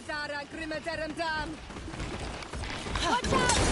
Dara Grimaderum Dam! Watch out!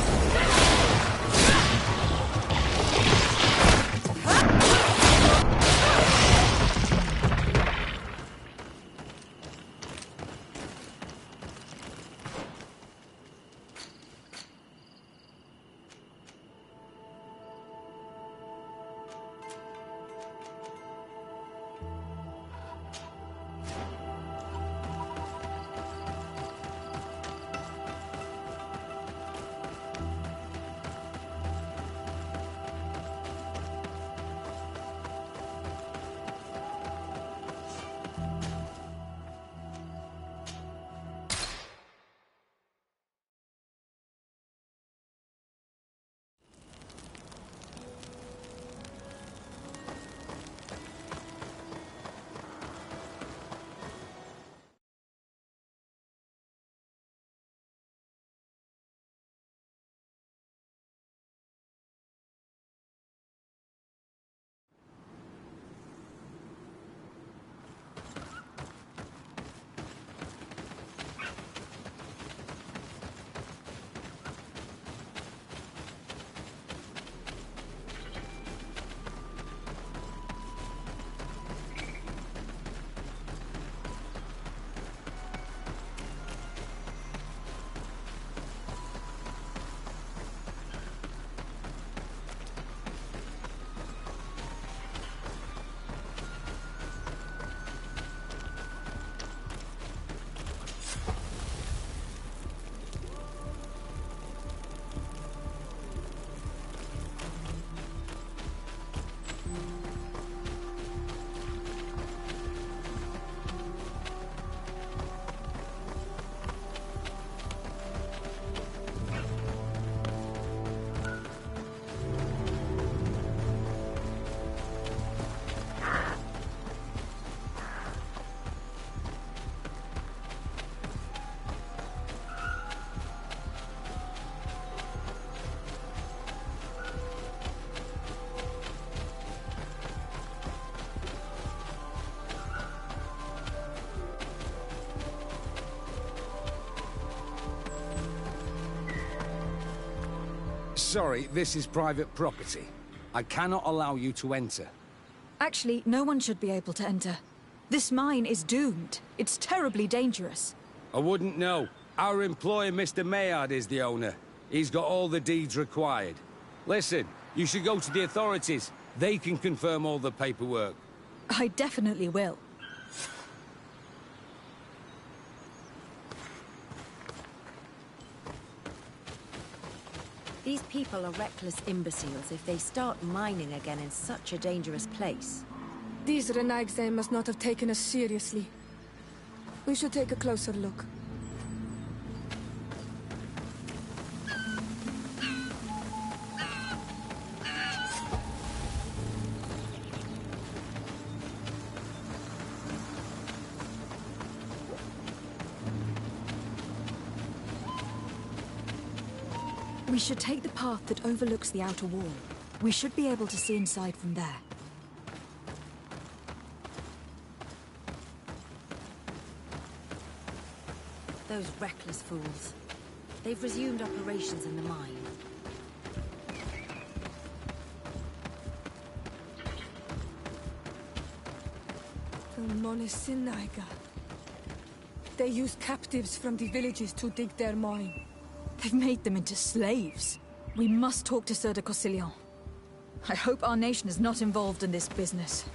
Sorry, this is private property. I cannot allow you to enter. Actually, no one should be able to enter. This mine is doomed. It's terribly dangerous. I wouldn't know. Our employer, Mr. Maillard, is the owner. He's got all the deeds required. Listen, you should go to the authorities. They can confirm all the paperwork. I definitely will. These people are reckless imbeciles if they start mining again in such a dangerous place. These Renagse must not have taken us seriously. We should take a closer look. We should take the path that overlooks the outer wall. We should be able to see inside from there. Those reckless fools. They've resumed operations in the mine. Monesinaiga. They use captives from the villages to dig their mine. They've made them into slaves. We must talk to Sir de Cossillon. I hope our nation is not involved in this business.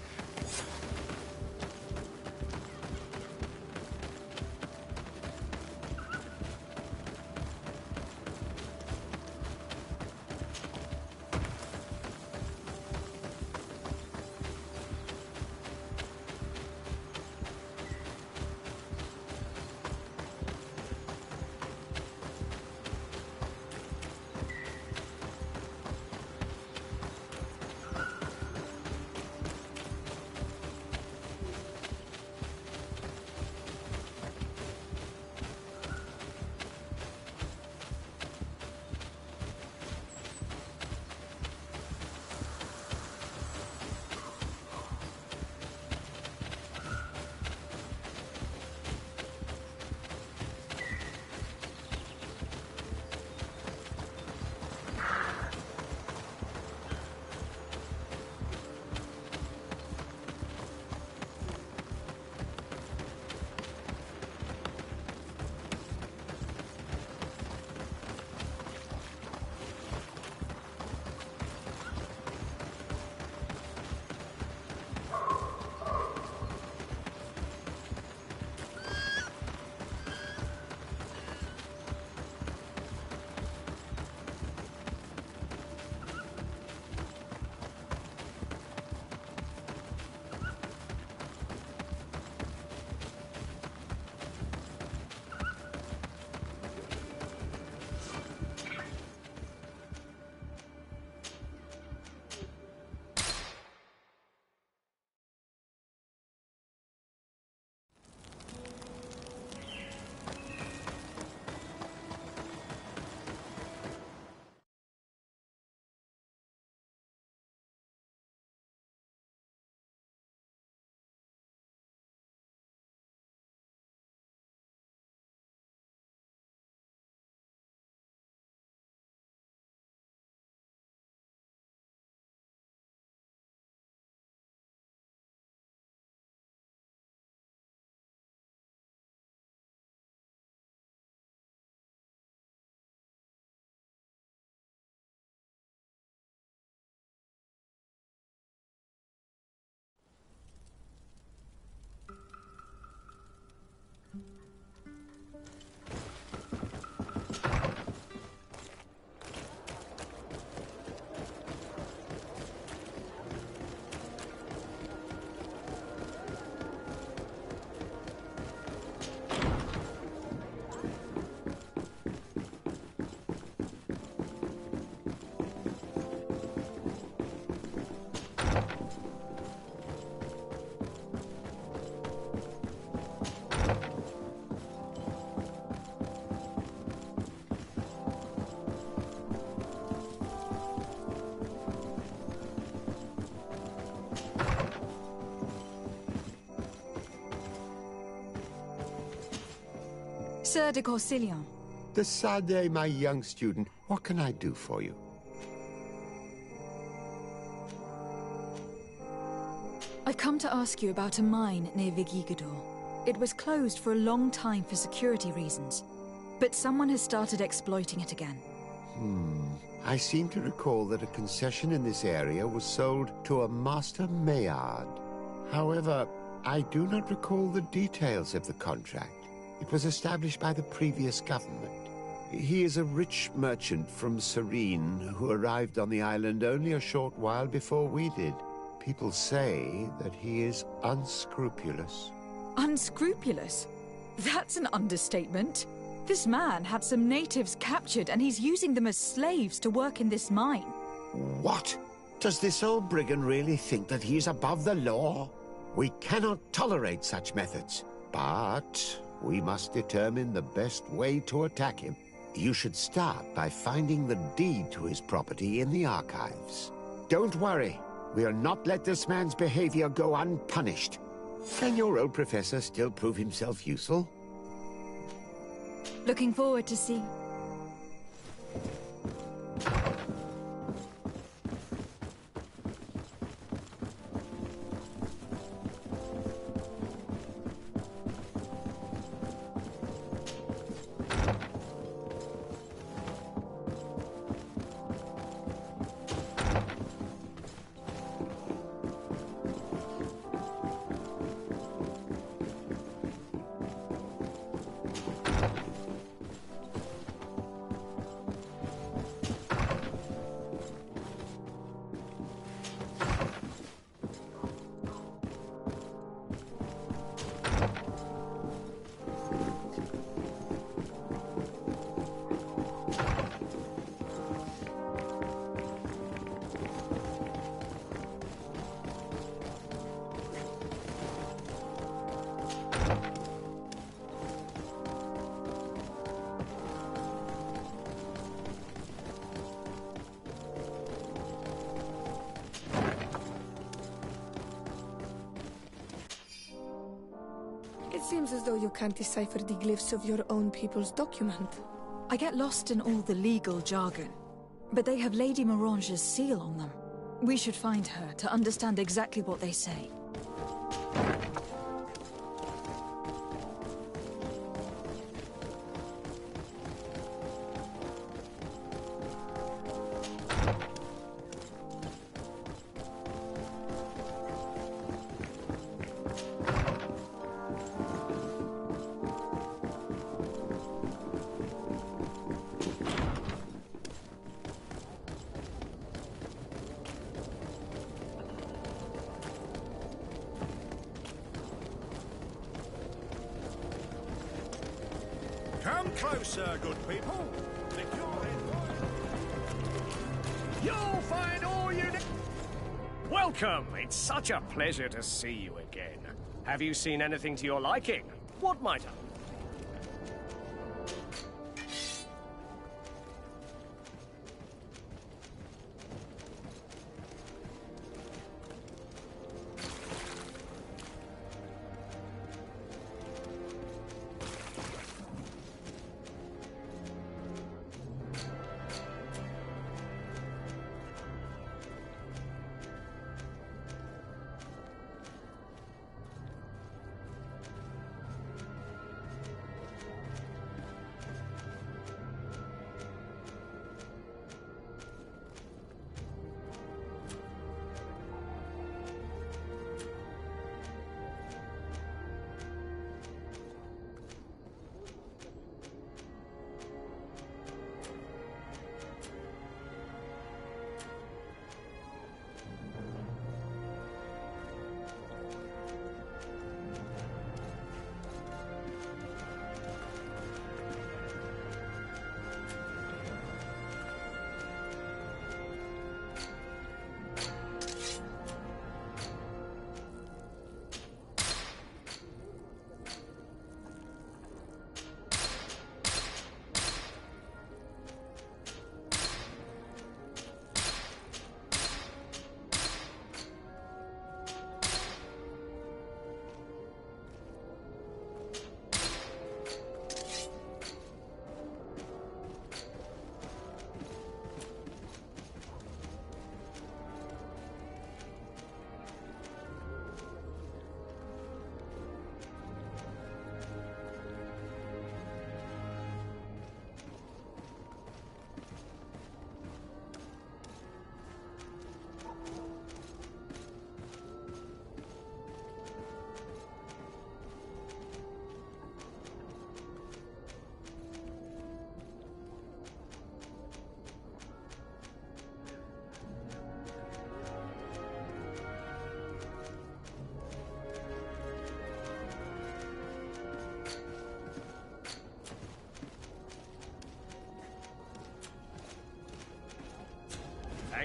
Sir de Corsilion. The Sade, my young student. What can I do for you? I've come to ask you about a mine near Vigigador. It was closed for a long time for security reasons, but someone has started exploiting it again. I seem to recall that a concession in this area was sold to a Master Maillard. However, I do not recall the details of the contract. It was established by the previous government. He is a rich merchant from Serene who arrived on the island only a short while before we did. People say that he is unscrupulous. Unscrupulous? That's an understatement. This man had some natives captured and he's using them as slaves to work in this mine. What? Does this old brigand really think that he is above the law? We cannot tolerate such methods, but we must determine the best way to attack him. You should start by finding the deed to his property in the archives. Don't worry. We'll not let this man's behavior go unpunished. Can your old professor still prove himself useful? Looking forward to see. It seems as though you can't decipher the glyphs of your own people's document. I get lost in all the legal jargon, but they have Lady Morange's seal on them. We should find her to understand exactly what they say. Come closer, good people. You'll find all you need. Welcome. It's such a pleasure to see you again. Have you seen anything to your liking? What might I?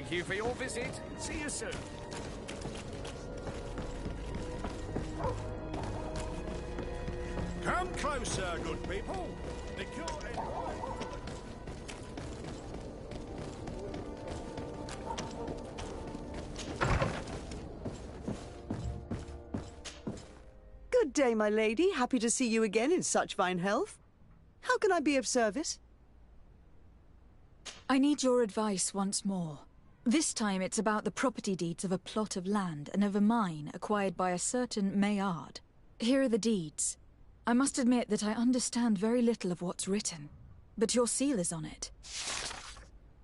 Thank you for your visit. See you soon. Come closer, good people. The cure is... Good day, my lady. Happy to see you again in such fine health. How can I be of service? I need your advice once more. This time it's about the property deeds of a plot of land and of a mine acquired by a certain Maillard. Here are the deeds. I must admit that I understand very little of what's written, but your seal is on it.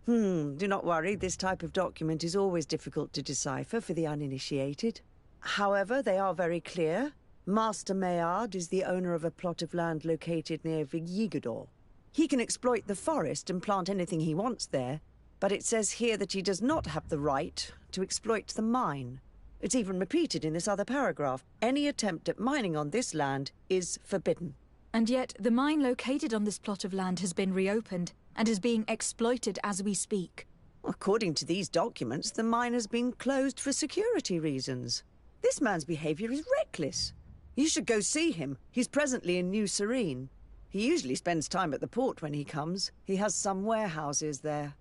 Do not worry. This type of document is always difficult to decipher for the uninitiated. However, they are very clear. Master Maillard is the owner of a plot of land located near Vigigador. He can exploit the forest and plant anything he wants there, but it says here that he does not have the right to exploit the mine. It's even repeated in this other paragraph. Any attempt at mining on this land is forbidden. And yet, the mine located on this plot of land has been reopened and is being exploited as we speak. According to these documents, the mine has been closed for security reasons. This man's behavior is reckless. You should go see him. He's presently in New Serene. He usually spends time at the port when he comes. He has some warehouses there.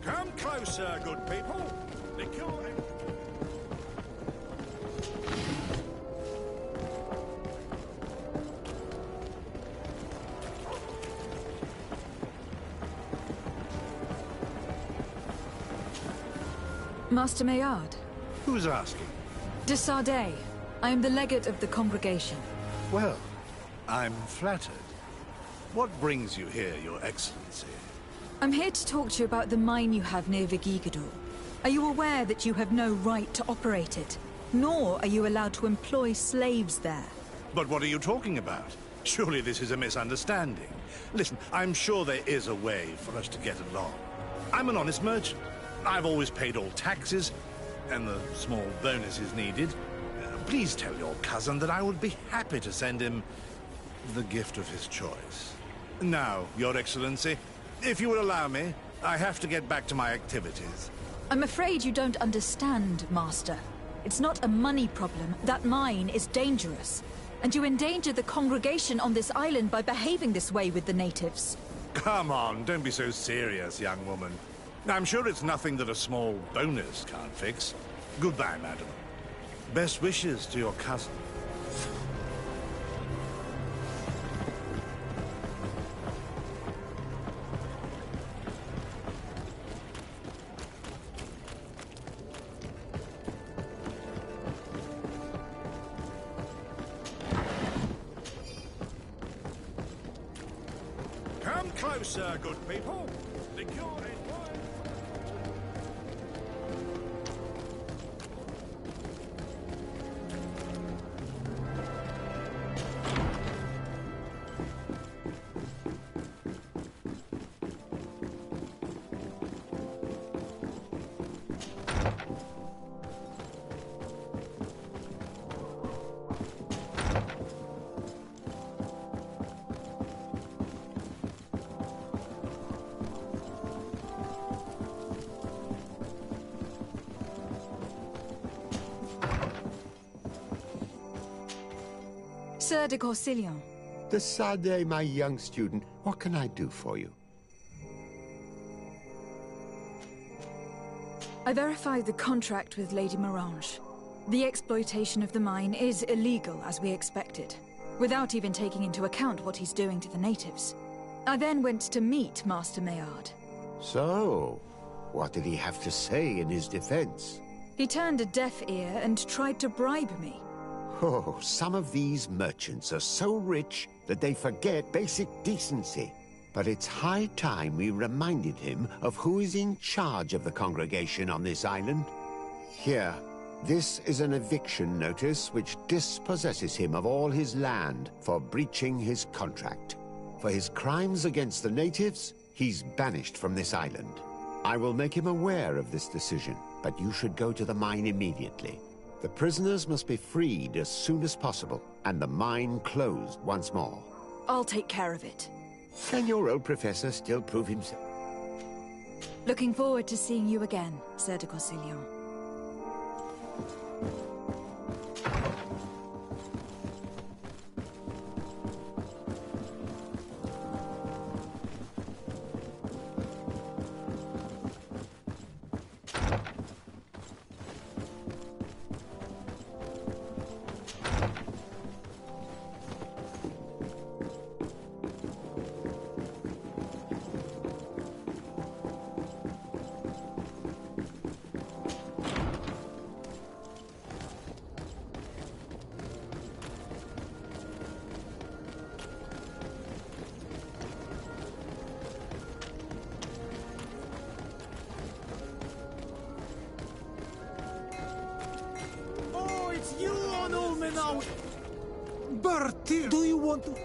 Come closer, good people. The cure is... Master Maillard. Who's asking? De Sardet. I am the legate of the congregation. Well, I'm flattered. What brings you here, Your Excellency? I'm here to talk to you about the mine you have near Vigigador. Are you aware that you have no right to operate it? Nor are you allowed to employ slaves there. But what are you talking about? Surely this is a misunderstanding. Listen, I'm sure there is a way for us to get along. I'm an honest merchant. I've always paid all taxes, and the small bonuses needed. Please tell your cousin that I would be happy to send him the gift of his choice. Now, Your Excellency, if you will allow me, I have to get back to my activities. I'm afraid you don't understand, Master. It's not a money problem. That mine is dangerous. And you endanger the congregation on this island by behaving this way with the natives. Come on, don't be so serious, young woman. I'm sure it's nothing that a small bonus can't fix. Goodbye, madam. Best wishes to your cousin. Come closer, good people. The cure is wide. Sir de Corsillon. De Sardet, my young student, what can I do for you? I verified the contract with Lady Morange. The exploitation of the mine is illegal, as we expected, without even taking into account what he's doing to the natives. I then went to meet Master Maillard. So, what did he have to say in his defense? He turned a deaf ear and tried to bribe me. Oh, some of these merchants are so rich that they forget basic decency. But it's high time we reminded him of who is in charge of the congregation on this island. Here, this is an eviction notice which dispossesses him of all his land for breaching his contract. For his crimes against the natives, he's banished from this island. I will make him aware of this decision, but you should go to the mine immediately. The prisoners must be freed as soon as possible, and the mine closed once more. I'll take care of it. Can your old professor still prove himself? Looking forward to seeing you again, Sir de Corsilion. You on Ulme now! Bertie, do you want to...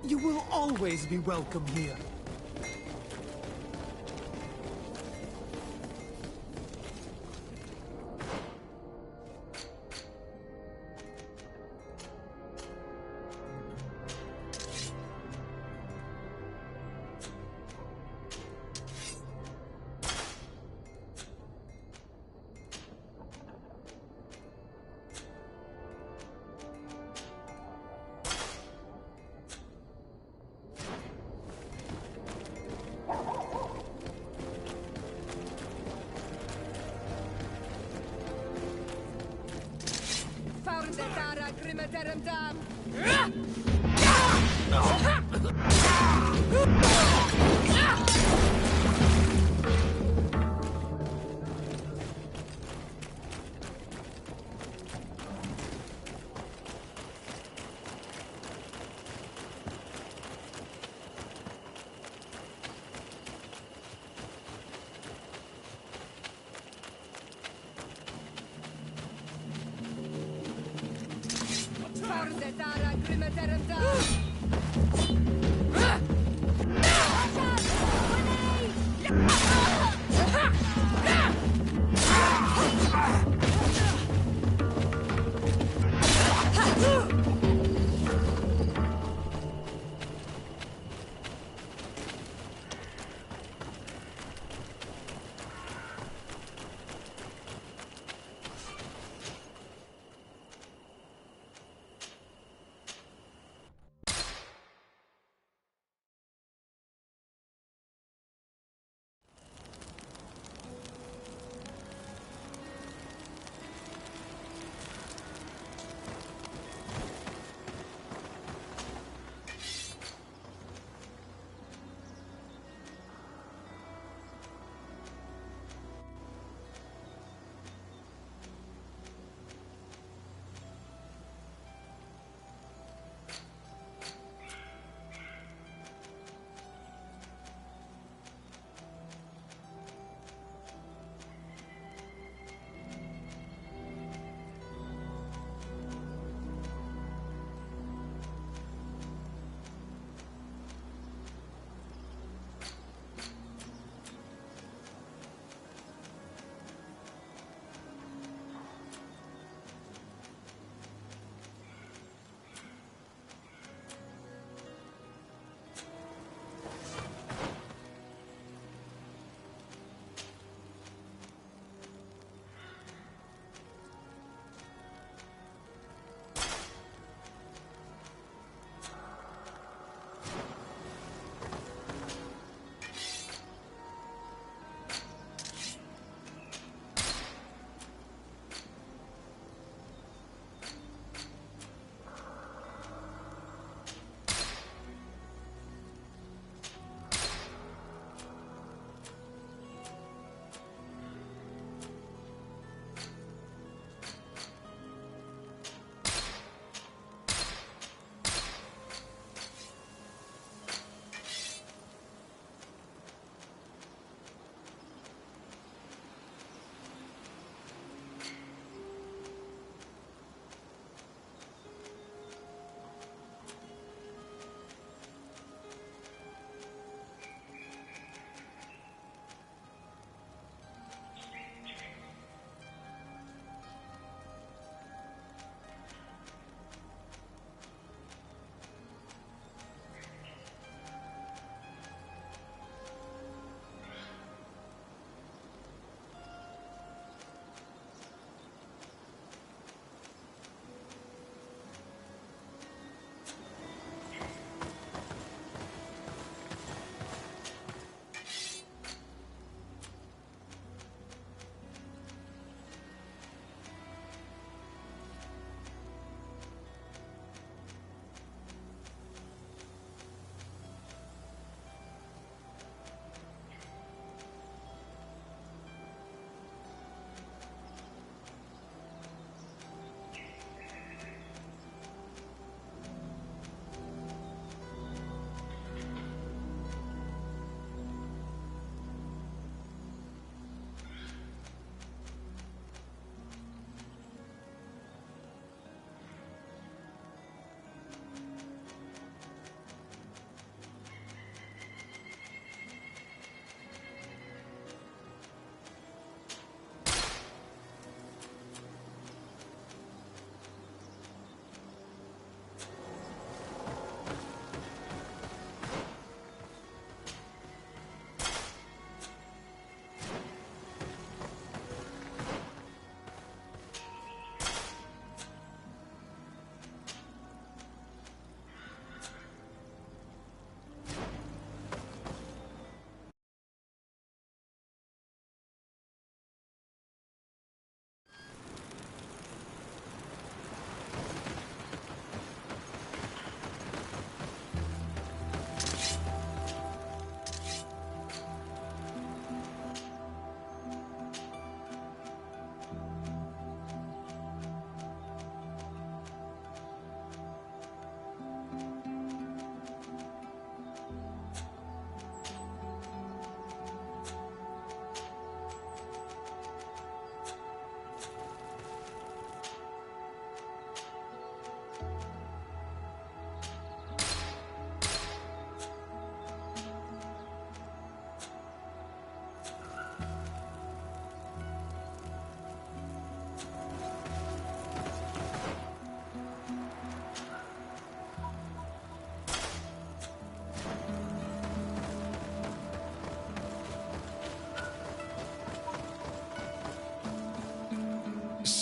You will always be welcome here.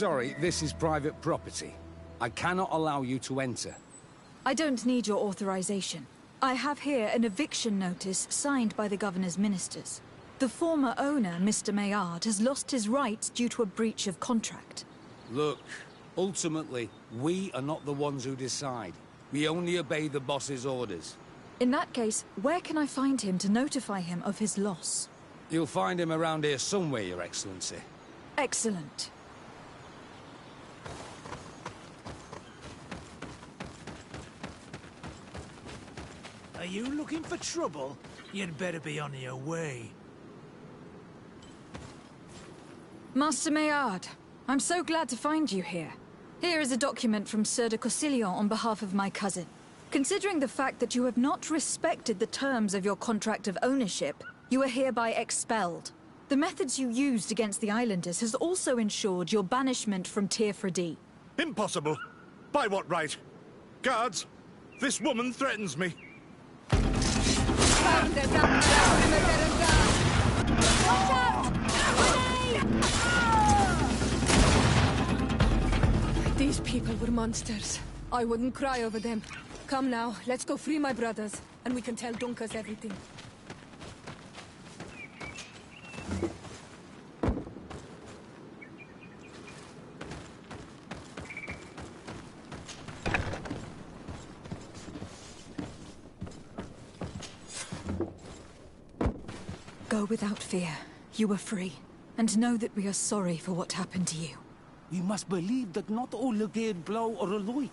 sorry, this is private property. I cannot allow you to enter. I don't need your authorization. I have here an eviction notice signed by the governor's ministers. The former owner, Mr. Maillard, has lost his rights due to a breach of contract. Look, ultimately, we are not the ones who decide. We only obey the boss's orders. In that case, where can I find him to notify him of his loss? You'll find him around here somewhere, Your Excellency. Excellent. Are you looking for trouble? You'd better be on your way. Master Maillard, I'm so glad to find you here. Here is a document from Sieur de Cossillon on behalf of my cousin. Considering the fact that you have not respected the terms of your contract of ownership, you are hereby expelled. The methods you used against the islanders has also ensured your banishment from Tirfredi. Impossible. By what right? Guards, this woman threatens me. These people were monsters. I wouldn't cry over them. Come now, let's go free my brothers, and we can tell Dunkas everything. Go without fear. You are free. And know that we are sorry for what happened to you. We must believe that not all Legade Blow are alike.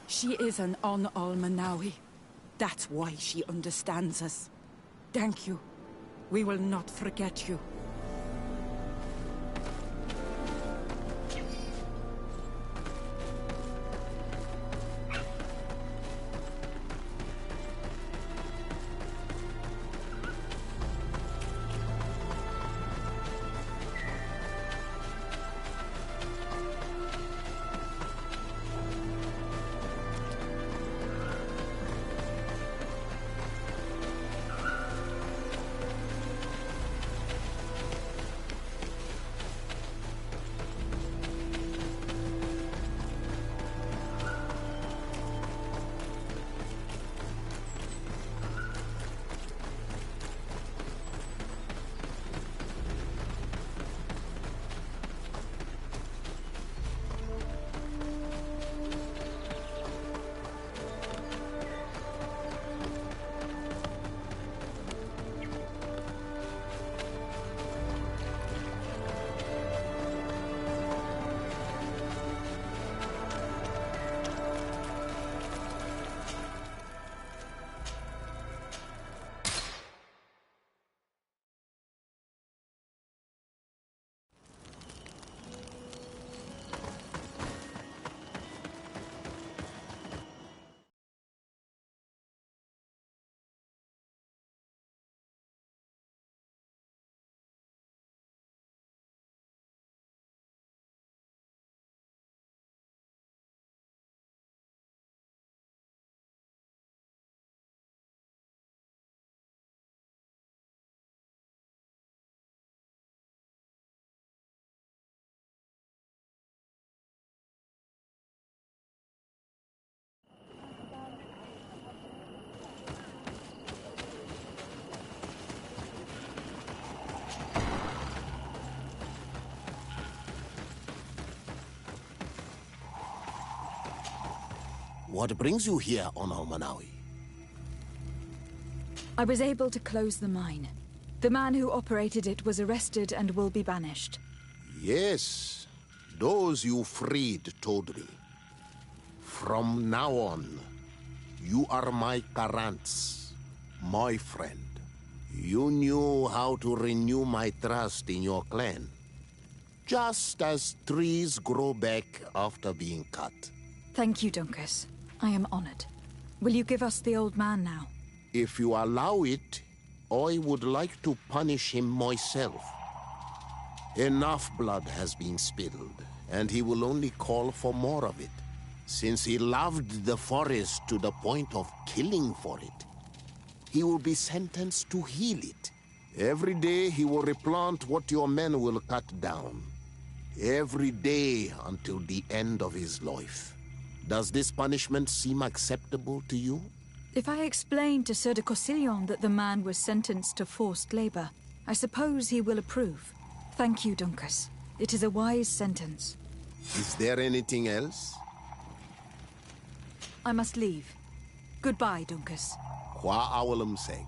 She is an Almanawi. That's why she understands us. Thank you. We will not forget you. What brings you here on Almanawi? I was able to close the mine. The man who operated it was arrested and will be banished. Yes, those you freed told me. From now on, you are my Karants, my friend. You knew how to renew my trust in your clan. Just as trees grow back after being cut. Thank you, Dunkas. I am honored. Will you give us the old man now? If you allow it, I would like to punish him myself. Enough blood has been spilled, and he will only call for more of it. Since he loved the forest to the point of killing for it, he will be sentenced to heal it. Every day he will replant what your men will cut down. every day until the end of his life. Does this punishment seem acceptable to you? If I explain to Sir de Cossillon that the man was sentenced to forced labor, I suppose he will approve. Thank you, Duncas. It is a wise sentence. Is there anything else? I must leave. Goodbye, Duncas. Qua awalum seg.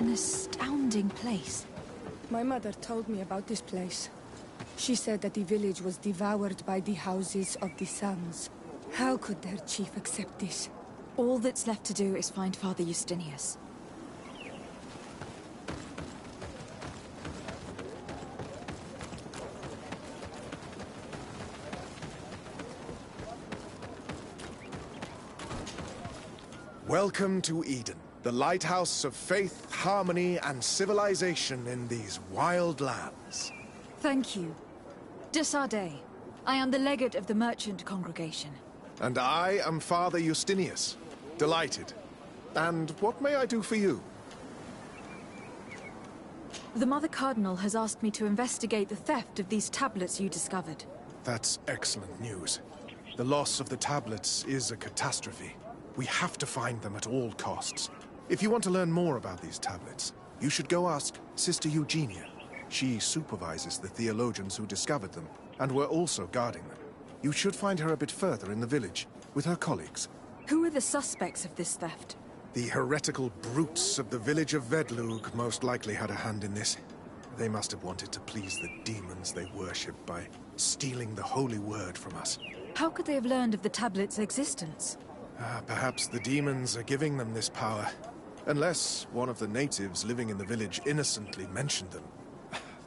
An astounding place. My mother told me about this place. She said that the village was devoured by the houses of the sons. How could their chief accept this? All that's left to do is find Father Justinius. Welcome to Eden, the lighthouse of faith, harmony, and civilization in these wild lands. Thank you. De Sardet. I am the legate of the merchant congregation. And I am Father Justinius. Delighted. And what may I do for you? The Mother Cardinal has asked me to investigate the theft of these tablets you discovered. That's excellent news. The loss of the tablets is a catastrophe. We have to find them at all costs. If you want to learn more about these tablets, you should go ask Sister Eugenia. She supervises the theologians who discovered them, and were also guarding them. You should find her a bit further in the village, with her colleagues. Who are the suspects of this theft? The heretical brutes of the village of Vedlug most likely had a hand in this. They must have wanted to please the demons they worship by stealing the holy word from us. How could they have learned of the tablet's existence? Perhaps the demons are giving them this power. Unless one of the natives living in the village innocently mentioned them.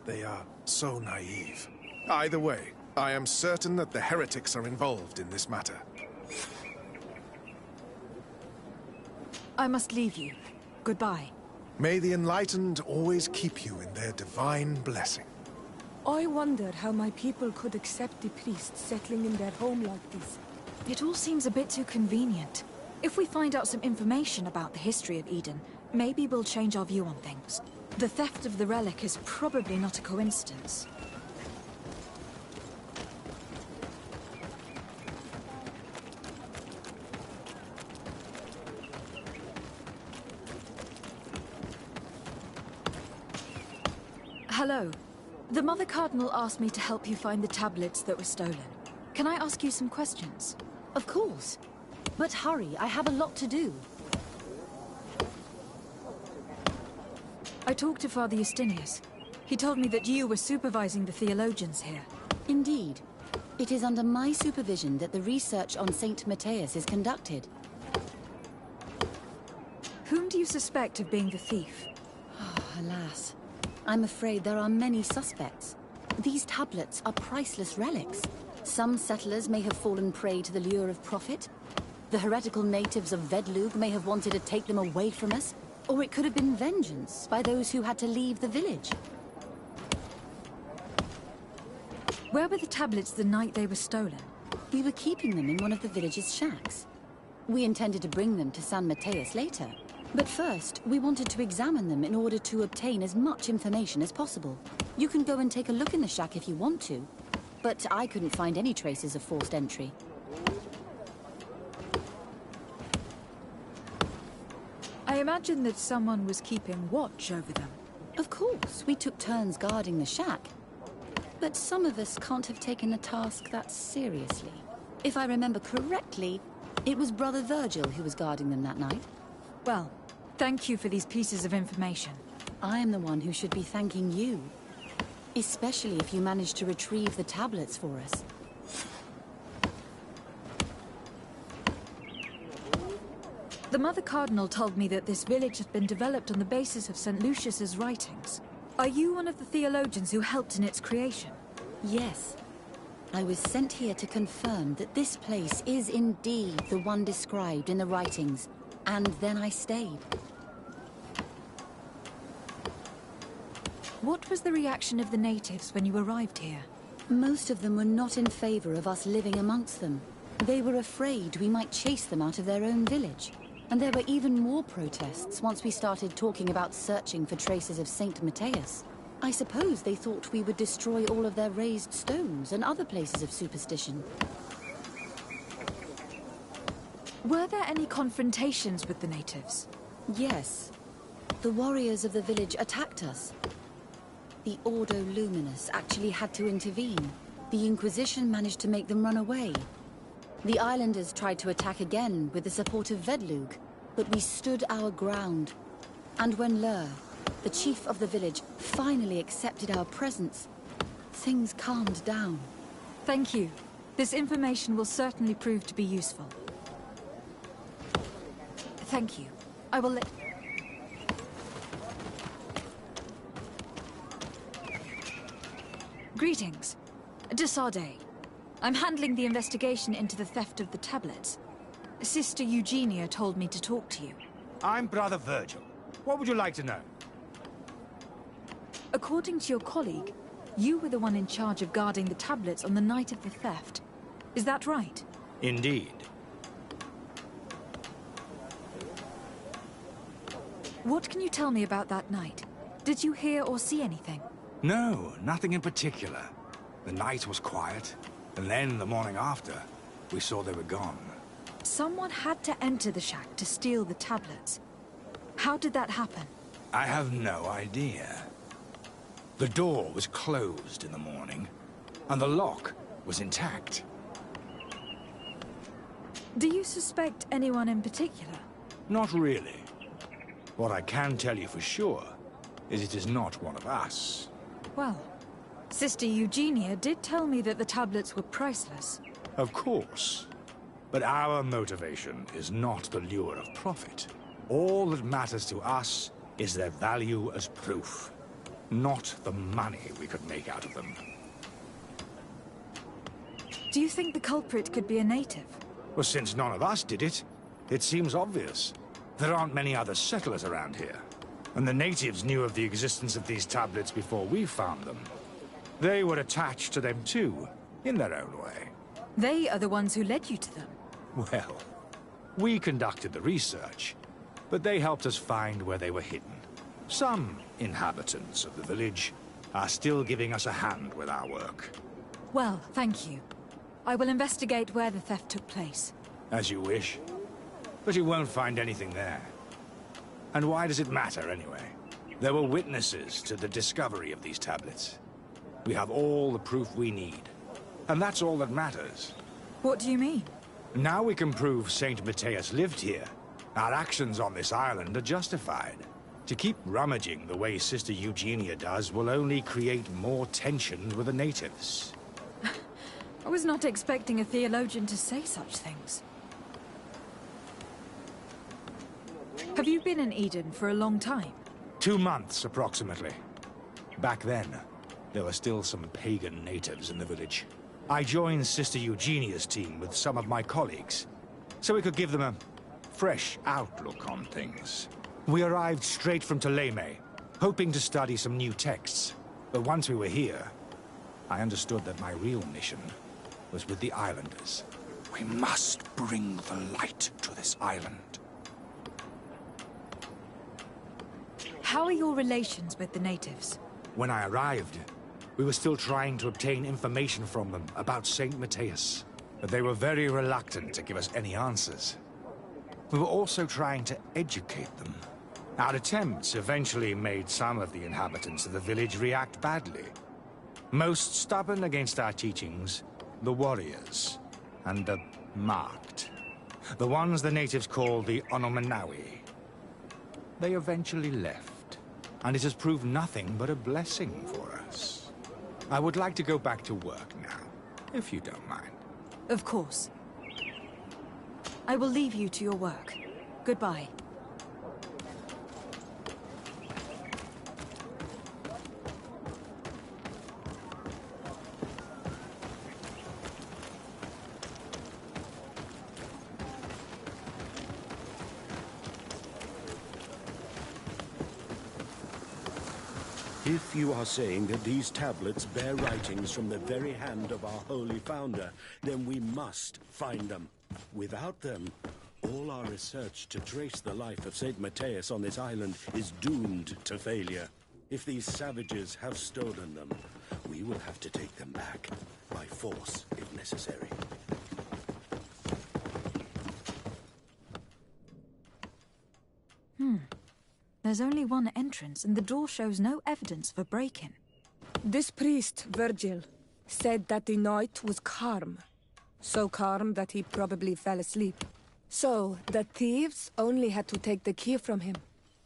They are so naive. Either way, I am certain that the heretics are involved in this matter. I must leave you. Goodbye. May the enlightened always keep you in their divine blessing. I wonder how my people could accept the priests settling in their home like this. It all seems a bit too convenient. If we find out some information about the history of Eden, maybe we'll change our view on things. The theft of the relic is probably not a coincidence. Hello. The Mother Cardinal asked me to help you find the tablets that were stolen. Can I ask you some questions? Of course. But hurry, I have a lot to do. I talked to Father Justinius. He told me that you were supervising the theologians here. Indeed. It is under my supervision that the research on Saint Matthias is conducted. Whom do you suspect of being the thief? Alas. I'm afraid there are many suspects. These tablets are priceless relics. Some settlers may have fallen prey to the lure of profit. The heretical natives of Vedlug may have wanted to take them away from us. Or it could have been vengeance by those who had to leave the village. Where were the tablets the night they were stolen? We were keeping them in one of the village's shacks. We intended to bring them to San Matthias later. But first, we wanted to examine them in order to obtain as much information as possible. You can go and take a look in the shack if you want to, but I couldn't find any traces of forced entry. I imagine that someone was keeping watch over them. Of course, we took turns guarding the shack. But some of us can't have taken the task that seriously. If I remember correctly, it was Brother Virgil who was guarding them that night. Well, thank you for these pieces of information. I am the one who should be thanking you. Especially if you managed to retrieve the tablets for us. The Mother Cardinal told me that this village had been developed on the basis of St. Lucius's writings. Are you one of the theologians who helped in its creation? Yes. I was sent here to confirm that this place is indeed the one described in the writings. And then I stayed. What was the reaction of the natives when you arrived here? Most of them were not in favor of us living amongst them. They were afraid we might chase them out of their own village. And there were even more protests once we started talking about searching for traces of Saint Matthias. I suppose they thought we would destroy all of their raised stones and other places of superstition. Were there any confrontations with the natives? Yes. The warriors of the village attacked us. The Ordo Luminous actually had to intervene. The Inquisition managed to make them run away. The islanders tried to attack again with the support of Vedlug, but we stood our ground. And when Lur, the chief of the village, finally accepted our presence, things calmed down. Thank you. This information will certainly prove to be useful. Thank you. I will let... Greetings. De Sardet. I'm handling the investigation into the theft of the tablets. Sister Eugenia told me to talk to you. I'm Brother Virgil. What would you like to know? According to your colleague, you were the one in charge of guarding the tablets on the night of the theft. Is that right? Indeed. What can you tell me about that night? Did you hear or see anything? No, nothing in particular. The night was quiet, and then the morning after, we saw they were gone. Someone had to enter the shack to steal the tablets. How did that happen? I have no idea. The door was closed in the morning, and the lock was intact. Do you suspect anyone in particular? Not really. What I can tell you for sure is it is not one of us. Well, Sister Eugenia did tell me that the tablets were priceless. Of course. But our motivation is not the lure of profit. All that matters to us is their value as proof, not the money we could make out of them. Do you think the culprit could be a native? Well, since none of us did it, it seems obvious. There aren't many other settlers around here. And the natives knew of the existence of these tablets before we found them. They were attached to them too, in their own way. They are the ones who led you to them. Well, we conducted the research, but they helped us find where they were hidden. Some inhabitants of the village are still giving us a hand with our work. Well, thank you. I will investigate where the theft took place. As you wish. But you won't find anything there. And why does it matter, anyway? There were witnesses to the discovery of these tablets. We have all the proof we need. And that's all that matters. What do you mean? Now we can prove Saint Matthias lived here. Our actions on this island are justified. To keep rummaging the way Sister Eugenia does will only create more tension with the natives. I was not expecting a theologian to say such things. Have you been in Eden for a long time? 2 months, approximately. Back then, there were still some pagan natives in the village. I joined Sister Eugenia's team with some of my colleagues, so we could give them a fresh outlook on things. We arrived straight from Ptolemy, hoping to study some new texts. But once we were here, I understood that my real mission was with the islanders. We must bring the light to this island. How are your relations with the natives? When I arrived, we were still trying to obtain information from them about Saint Matthias, but they were very reluctant to give us any answers. We were also trying to educate them. Our attempts eventually made some of the inhabitants of the village react badly. Most stubborn against our teachings, the warriors, and the marked. The ones the natives call the Onomanawi. They eventually left, and it has proved nothing but a blessing for us. I would like to go back to work now, if you don't mind. Of course. I will leave you to your work. Goodbye. If you are saying that these tablets bear writings from the very hand of our holy founder, then we must find them. Without them, all our research to trace the life of Saint Matthias on this island is doomed to failure. If these savages have stolen them, we will have to take them back, by force if necessary. There's only one entrance, and the door shows no evidence of a break-in. This priest, Virgil, said that the night was calm. So calm that he probably fell asleep. So, the thieves only had to take the key from him.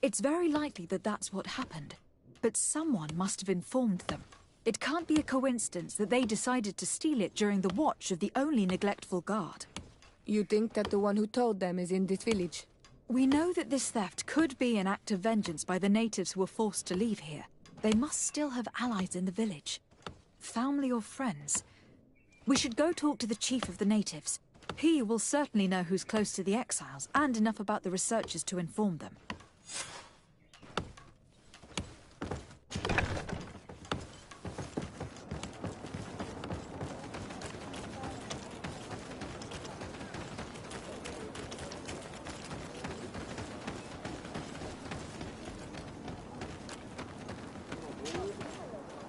It's very likely that that's what happened. But someone must have informed them. It can't be a coincidence that they decided to steal it during the watch of the only neglectful guard. You think that the one who told them is in this village? We know that this theft could be an act of vengeance by the natives who were forced to leave here. They must still have allies in the village. Family or friends. We should go talk to the chief of the natives. He will certainly know who's close to the exiles, and enough about the researchers to inform them.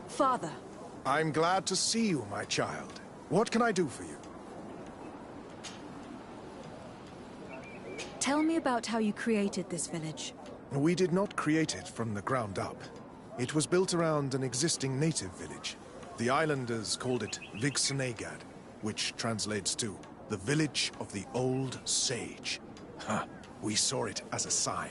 Father. I'm glad to see you, my child. What can I do for you? Tell me about how you created this village. We did not create it from the ground up. It was built around an existing native village. The islanders called it Vigsenagad, which translates to the village of the old sage. Huh. We saw it as a sign.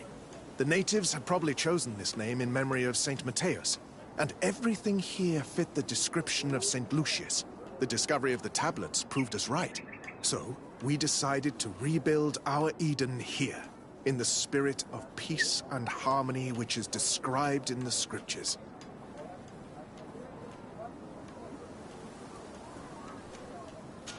The natives had probably chosen this name in memory of Saint Matthias, and everything here fit the description of Saint Lucius. The discovery of the tablets proved us right. So, we decided to rebuild our Eden here, in the spirit of peace and harmony which is described in the scriptures.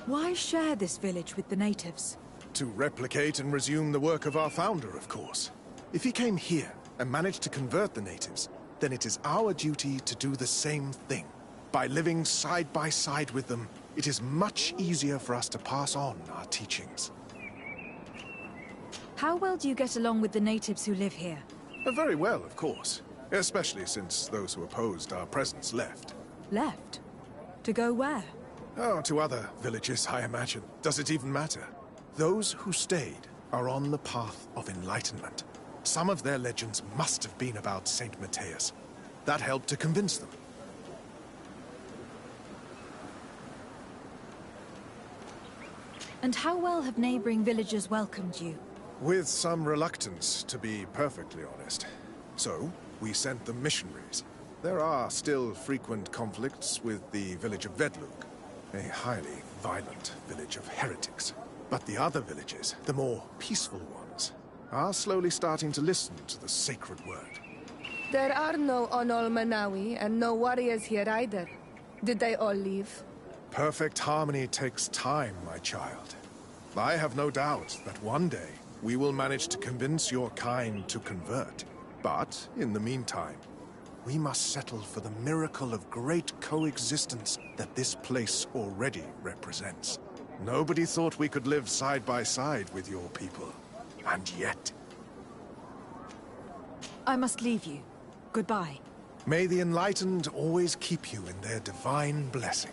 Why share this village with the natives? To replicate and resume the work of our founder, of course. If he came here and managed to convert the natives, then it is our duty to do the same thing. By living side by side with them, it is much easier for us to pass on our teachings. How well do you get along with the natives who live here? Very well, of course. Especially since those who opposed our presence left. Left? To go where? Oh, to other villages, I imagine. Does it even matter? Those who stayed are on the path of enlightenment. Some of their legends must have been about Saint Matthias. That helped to convince them. And how well have neighboring villagers welcomed you? With some reluctance, to be perfectly honest. So, we sent them missionaries. There are still frequent conflicts with the village of Vedlug, a highly violent village of heretics. But the other villages, the more peaceful ones, are slowly starting to listen to the sacred word. There are no Onol Manawi and no warriors here either. Did they all leave? Perfect harmony takes time, my child. I have no doubt that one day we will manage to convince your kind to convert. But, in the meantime, we must settle for the miracle of great coexistence that this place already represents. Nobody thought we could live side by side with your people. And yet... I must leave you. Goodbye. May the enlightened always keep you in their divine blessing.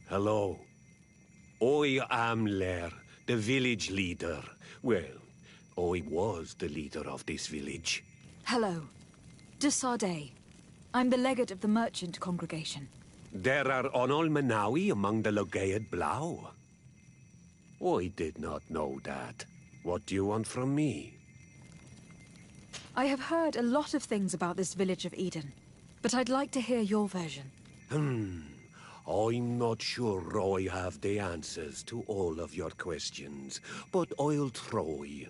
Hello. I am Lair, the village leader. Well, I was the leader of this village. Hello. De Sardet. I'm the legate of the merchant congregation. There are Onol Manawi among the Logead Blau. I did not know that. What do you want from me? I have heard a lot of things about this village of Eden, but I'd like to hear your version. I'm not sure I have the answers to all of your questions, but I'll try.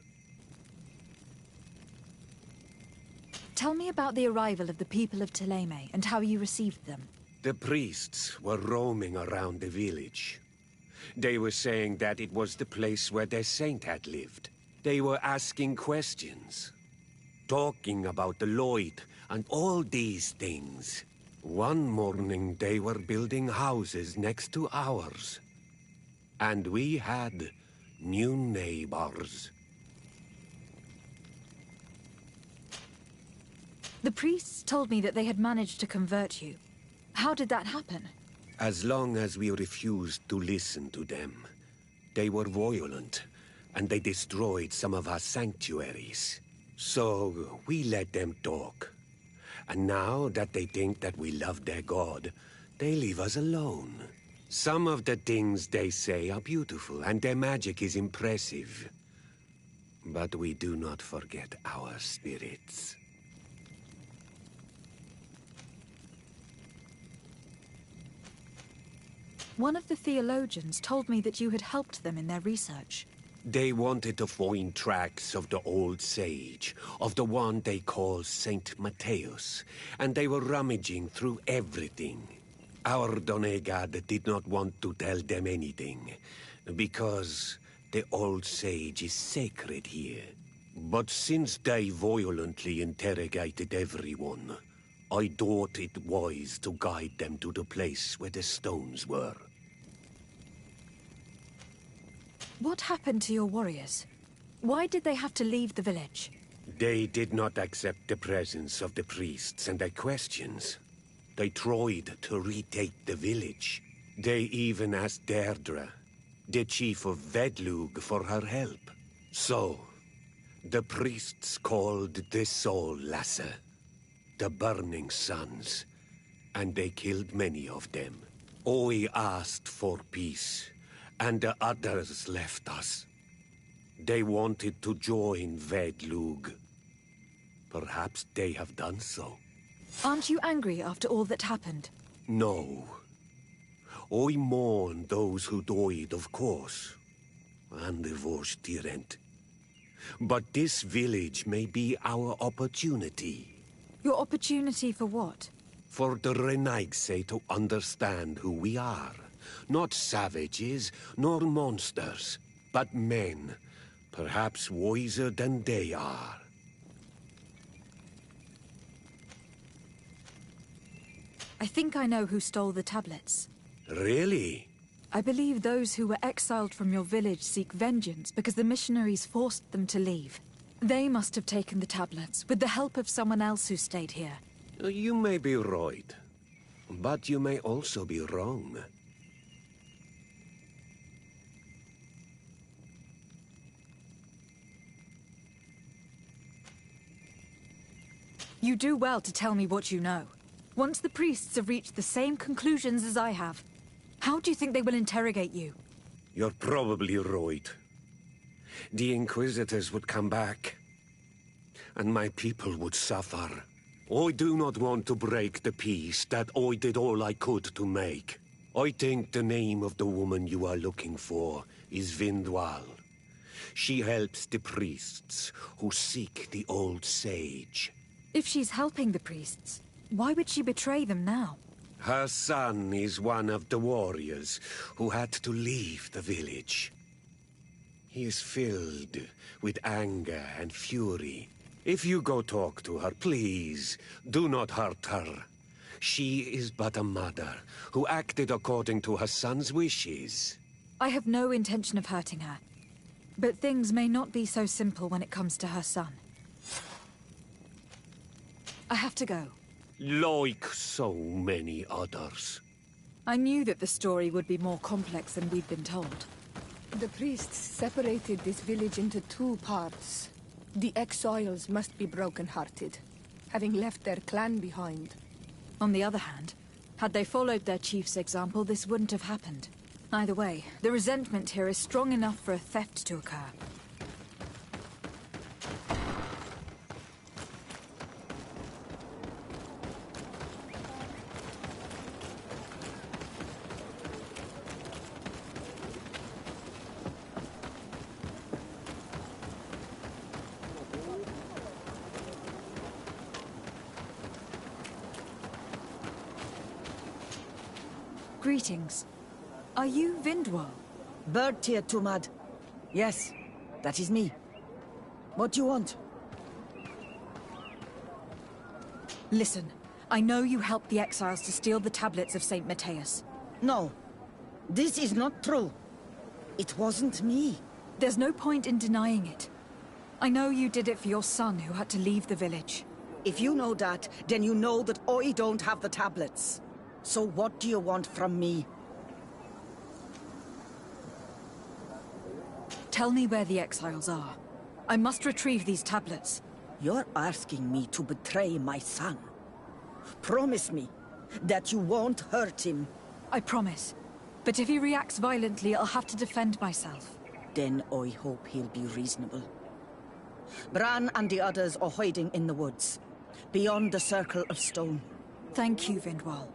Tell me about the arrival of the people of Thélème and how you received them. The priests were roaming around the village. They were saying that it was the place where their saint had lived. They were asking questions, talking about the Lloyd and all these things. One morning they were building houses next to ours. And we had new neighbors. The priests told me that they had managed to convert you. How did that happen? As long as we refused to listen to them, they were violent, and they destroyed some of our sanctuaries. So we let them talk. And now that they think that we love their god, they leave us alone. Some of the things they say are beautiful, and their magic is impressive. But we do not forget our spirits. One of the theologians told me that you had helped them in their research. They wanted to find tracks of the old sage, of the one they call Saint Matthias, and they were rummaging through everything. Our Donegad did not want to tell them anything, because the old sage is sacred here. But since they violently interrogated everyone, I thought it wise to guide them to the place where the stones were. What happened to your warriors? Why did they have to leave the village? They did not accept the presence of the priests and their questions. They tried to retake the village. They even asked Deirdre, the chief of Vedlug, for her help. So, the priests called the Soul Lasser, the Burning Suns, and they killed many of them. I asked for peace, and the others left us. They wanted to join Vedlug. Perhaps they have done so. Aren't you angry after all that happened? No. I mourn those who died, of course, and the Vorstyrent. But this village may be our opportunity. Your opportunity for what? For the Renaigse to understand who we are. Not savages, nor monsters, but men, perhaps wiser than they are. I think I know who stole the tablets. Really? I believe those who were exiled from your village seek vengeance because the missionaries forced them to leave. They must have taken the tablets, with the help of someone else who stayed here. You may be right, but you may also be wrong. You do well to tell me what you know. Once the priests have reached the same conclusions as I have, how do you think they will interrogate you? You're probably right. The Inquisitors would come back, and my people would suffer. I do not want to break the peace that I did all I could to make. I think the name of the woman you are looking for is Vindwal. She helps the priests who seek the old sage. If she's helping the priests, why would she betray them now? Her son is one of the warriors who had to leave the village. He is filled with anger and fury. If you go talk to her, please, do not hurt her. She is but a mother who acted according to her son's wishes. I have no intention of hurting her. But things may not be so simple when it comes to her son. I have to go. Like so many others. I knew that the story would be more complex than we'd been told. The priests separated this village into two parts. The exiles must be broken-hearted, having left their clan behind. On the other hand, had they followed their chief's example, this wouldn't have happened. Either way, the resentment here is strong enough for a theft to occur. Greetings. Are you Vindwal? Bertir Tumad. Yes, that is me. What do you want? Listen, I know you helped the exiles to steal the tablets of St. Matthias. No, this is not true. It wasn't me. There's no point in denying it. I know you did it for your son who had to leave the village. If you know that, then you know that I don't have the tablets. So what do you want from me? Tell me where the exiles are. I must retrieve these tablets. You're asking me to betray my son. Promise me that you won't hurt him. I promise. But if he reacts violently, I'll have to defend myself. Then I hope he'll be reasonable. Bran and the others are hiding in the woods, beyond the circle of stone. Thank you, Vindwal.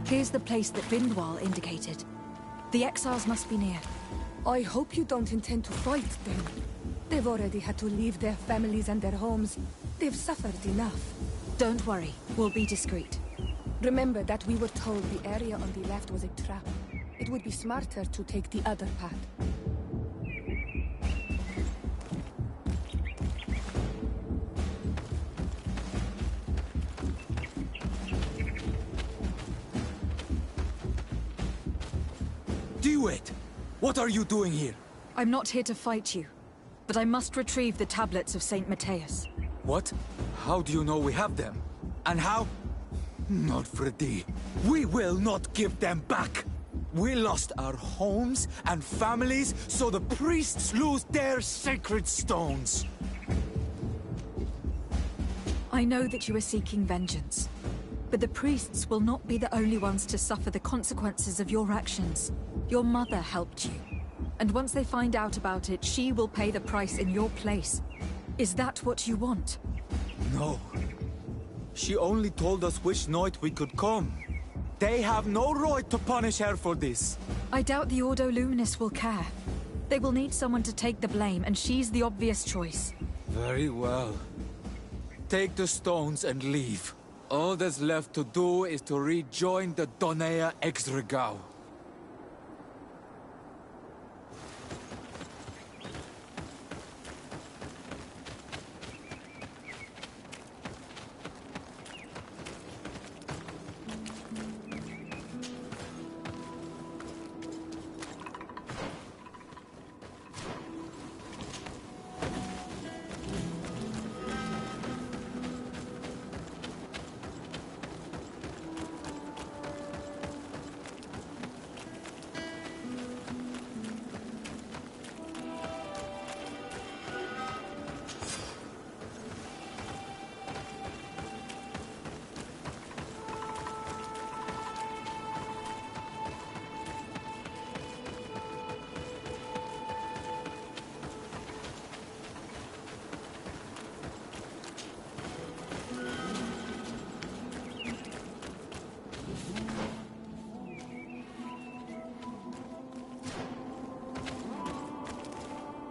Here's the place that Greedfall indicated. The exiles must be near. I hope you don't intend to fight them. They've already had to leave their families and their homes. They've suffered enough. Don't worry, we'll be discreet. Remember that we were told the area on the left was a trap. It would be smarter to take the other path. Do it! What are you doing here? I'm not here to fight you, but I must retrieve the tablets of Saint Matthias. What? How do you know we have them? And how? Not Freddy. We will not give them back! We lost our homes and families, so the priests lose their sacred stones. I know that you are seeking vengeance, but the priests will not be the only ones to suffer the consequences of your actions. Your mother helped you, and once they find out about it, she will pay the price in your place. Is that what you want? No. She only told us which night we could come. They have no right to punish her for this. I doubt the Ordo Luminous will care. They will need someone to take the blame, and she's the obvious choice. Very well. Take the stones and leave. All that's left to do is to rejoin the Donea Exregao.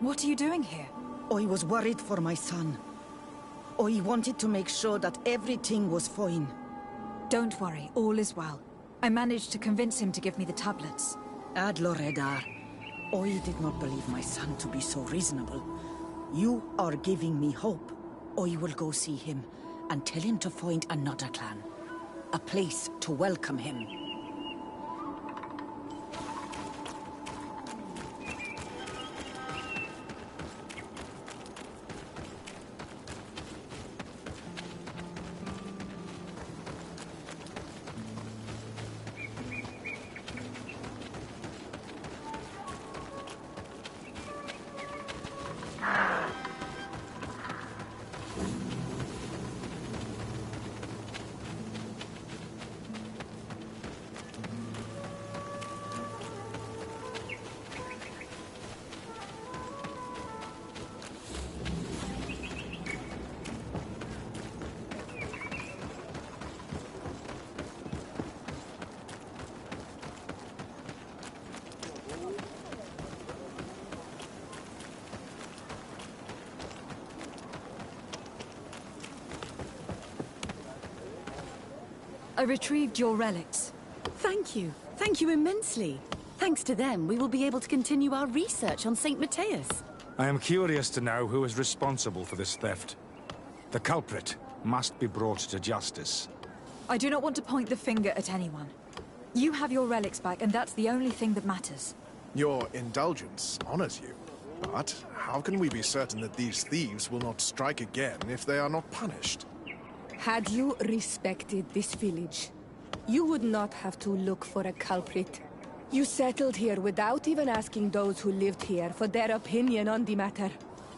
What are you doing here? I was worried for my son. I wanted to make sure that everything was fine. Don't worry, all is well. I managed to convince him to give me the tablets. Ad Loredar, I did not believe my son to be so reasonable. You are giving me hope. I will go see him and tell him to find another clan. A place to welcome him. I retrieved your relics. Thank you. Thank you immensely. Thanks to them, we will be able to continue our research on Saint Matthias. I am curious to know who is responsible for this theft. The culprit must be brought to justice. I do not want to point the finger at anyone. You have your relics back, and that's the only thing that matters. Your indulgence honors you. But how can we be certain that these thieves will not strike again if they are not punished? Had you respected this village, you would not have to look for a culprit. You settled here without even asking those who lived here for their opinion on the matter.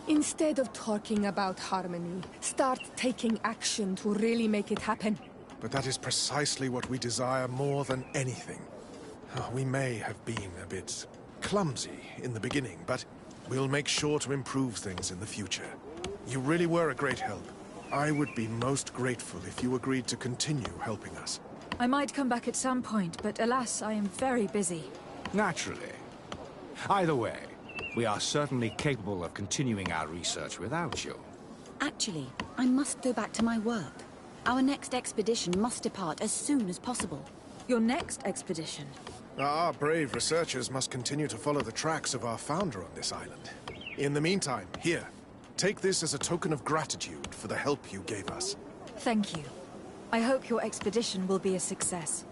Instead of talking about harmony, start taking action to really make it happen. But that is precisely what we desire more than anything. We may have been a bit clumsy in the beginning, but we'll make sure to improve things in the future. You really were a great help. I would be most grateful if you agreed to continue helping us. I might come back at some point, but alas, I am very busy. Naturally. Either way, we are certainly capable of continuing our research without you. Actually, I must go back to my work. Our next expedition must depart as soon as possible. Your next expedition? Our brave researchers must continue to follow the tracks of our founder on this island. In the meantime, here, take this as a token of gratitude for the help you gave us. Thank you. I hope your expedition will be a success.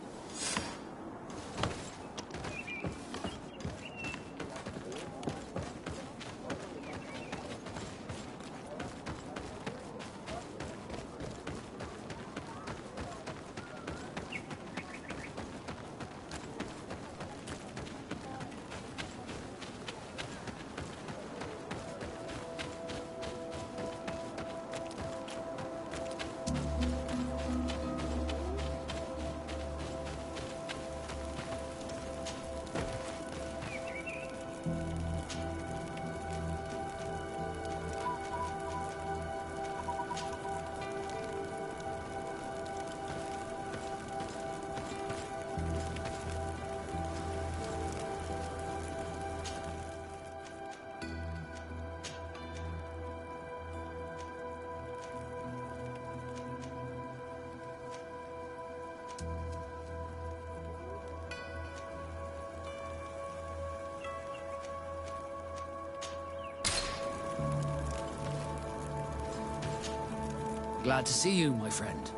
Glad to see you, my friend.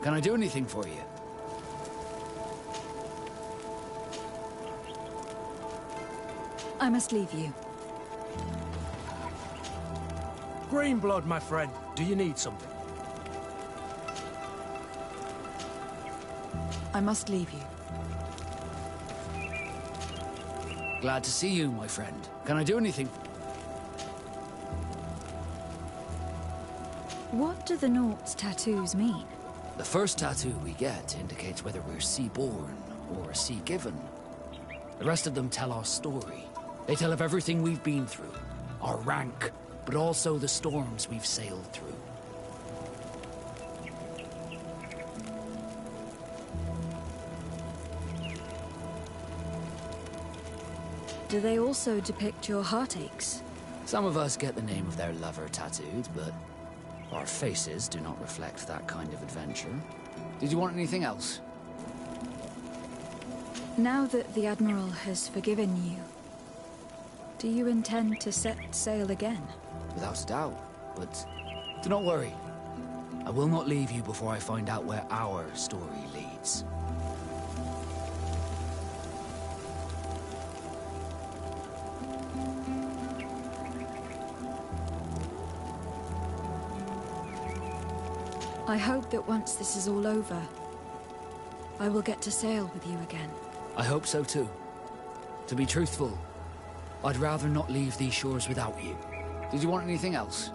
Can I do anything for you? I must leave you. Greenblood, my friend. Do you need something? I must leave you. Glad to see you, my friend. Can I do anything? What do the Naught's tattoos mean? The first tattoo we get indicates whether we're sea-born or sea-given. The rest of them tell our story. They tell of everything we've been through, our rank, but also the storms we've sailed through. Do they also depict your heartaches? Some of us get the name of their lover tattooed, but our faces do not reflect that kind of adventure. Did you want anything else? Now that the Admiral has forgiven you, do you intend to set sail again? Without a doubt, but do not worry. I will not leave you before I find out where our story leads. I hope that once this is all over, I will get to sail with you again. I hope so too. To be truthful, I'd rather not leave these shores without you. Did you want anything else?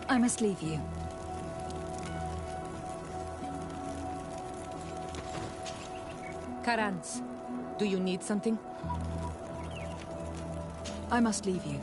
I must leave you. Karans, do you need something? I must leave you.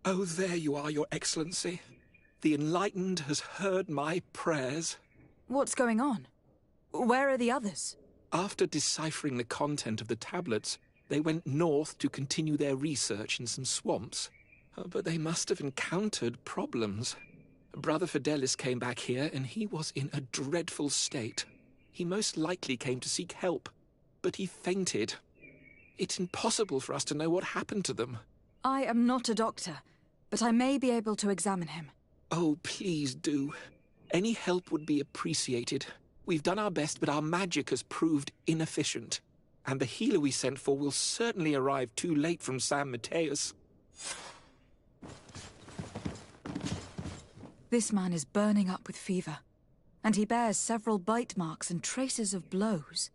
Oh, there you are, Your Excellency. The Enlightened has heard my prayers. What's going on? Where are the others? After deciphering the content of the tablets, they went north to continue their research in some swamps. But they must have encountered problems. Brother Fidelis came back here, and he was in a dreadful state. He most likely came to seek help, but he fainted. It's impossible for us to know what happened to them. I am not a doctor, but I may be able to examine him. Oh, please do. Any help would be appreciated. We've done our best, but our magic has proved inefficient. And the healer we sent for will certainly arrive too late from San Mateus. This man is burning up with fever, and he bears several bite marks and traces of blows.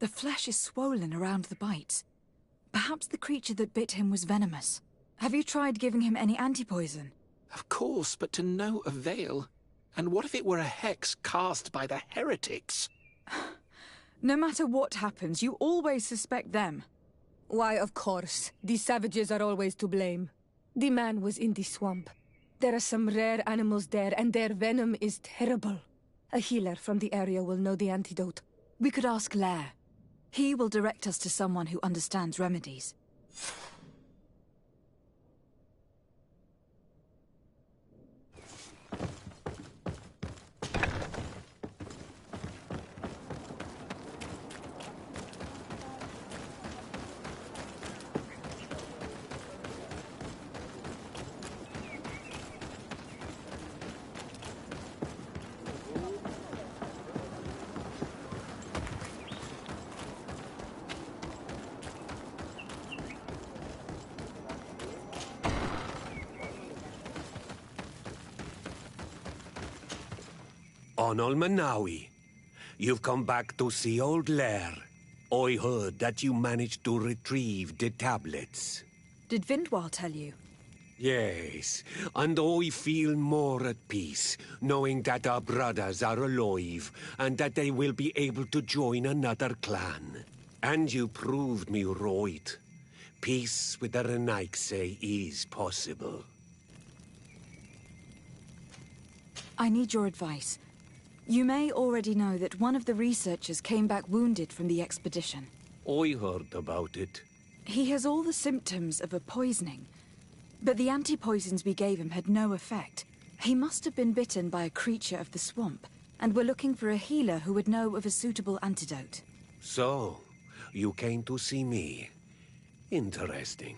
The flesh is swollen around the bites. Perhaps the creature that bit him was venomous. Have you tried giving him any anti-poison? Of course, but to no avail. And what if it were a hex cast by the heretics? No matter what happens, you always suspect them. Why, of course. These savages are always to blame. The man was in the swamp. There are some rare animals there, and their venom is terrible. A healer from the area will know the antidote. We could ask Lair. He will direct us to someone who understands remedies. Onol Manawi, you've come back to see old Lair. I heard that you managed to retrieve the tablets. Did Vindwal tell you? Yes, and I feel more at peace, knowing that our brothers are alive, and that they will be able to join another clan. And you proved me right. Peace with the Renaigse is possible. I need your advice. You may already know that one of the researchers came back wounded from the expedition. I heard about it. He has all the symptoms of a poisoning, but the anti-poisons we gave him had no effect. He must have been bitten by a creature of the swamp, and we're looking for a healer who would know of a suitable antidote. So, you came to see me. Interesting.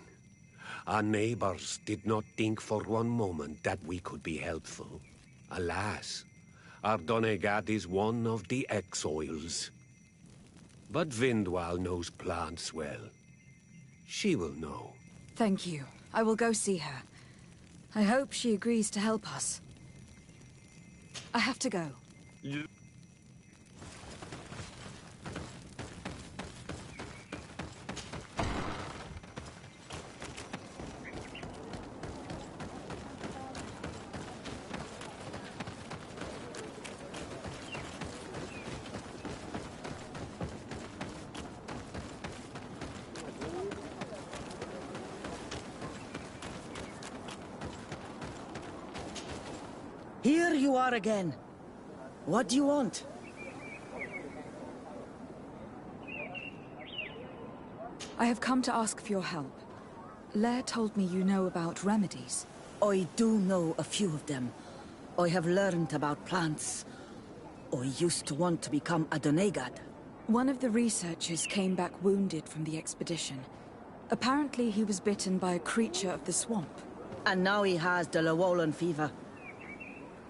Our neighbors did not think for one moment that we could be helpful. Alas, our Donegat is one of the exiles. But Vindwal knows plants well. She will know. Thank you. I will go see her. I hope she agrees to help us. I have to go. Here you are again. What do you want? I have come to ask for your help. Lair told me you know about remedies. I do know a few of them. I have learned about plants. I used to want to become a Donegad. One of the researchers came back wounded from the expedition. Apparently he was bitten by a creature of the swamp. And now he has the Llewellyn fever.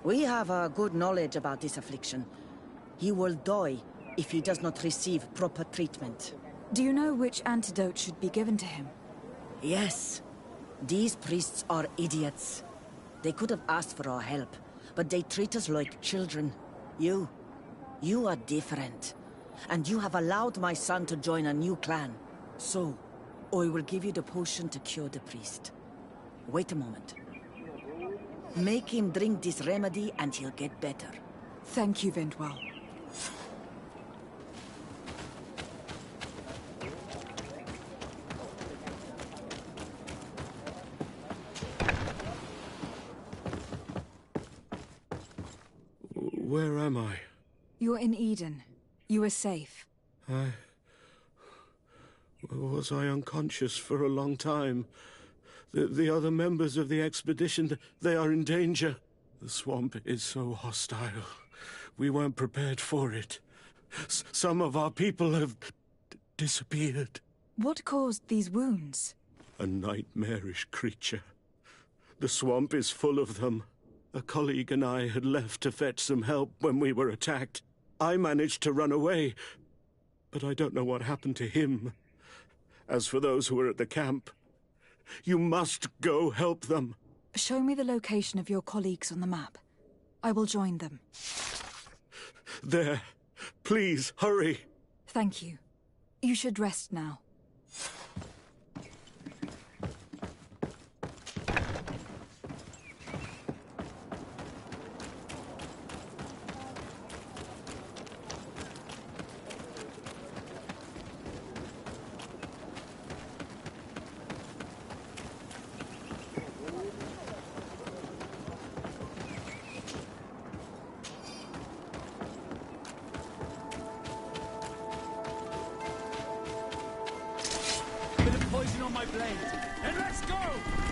We have a good knowledge about this affliction. He will die if he does not receive proper treatment. Do you know which antidote should be given to him? Yes. These priests are idiots. They could have asked for our help, but they treat us like children. You are different. And you have allowed my son to join a new clan. So, I will give you the potion to cure the priest. Wait a moment. Make him drink this remedy and he'll get better. Thank you, Vindwal. Where am I? You're in Eden. You are safe. Was I unconscious for a long time? The other members of the expedition, they are in danger. The swamp is so hostile. We weren't prepared for it. Some of our people have disappeared. What caused these wounds? A nightmarish creature. The swamp is full of them. A colleague and I had left to fetch some help when we were attacked. I managed to run away, but I don't know what happened to him. As for those who are at the camp, you must go help them. Show me the location of your colleagues on the map. I will join them. There. Please, hurry. Thank you. You should rest now. Poison on my blade, and let's go!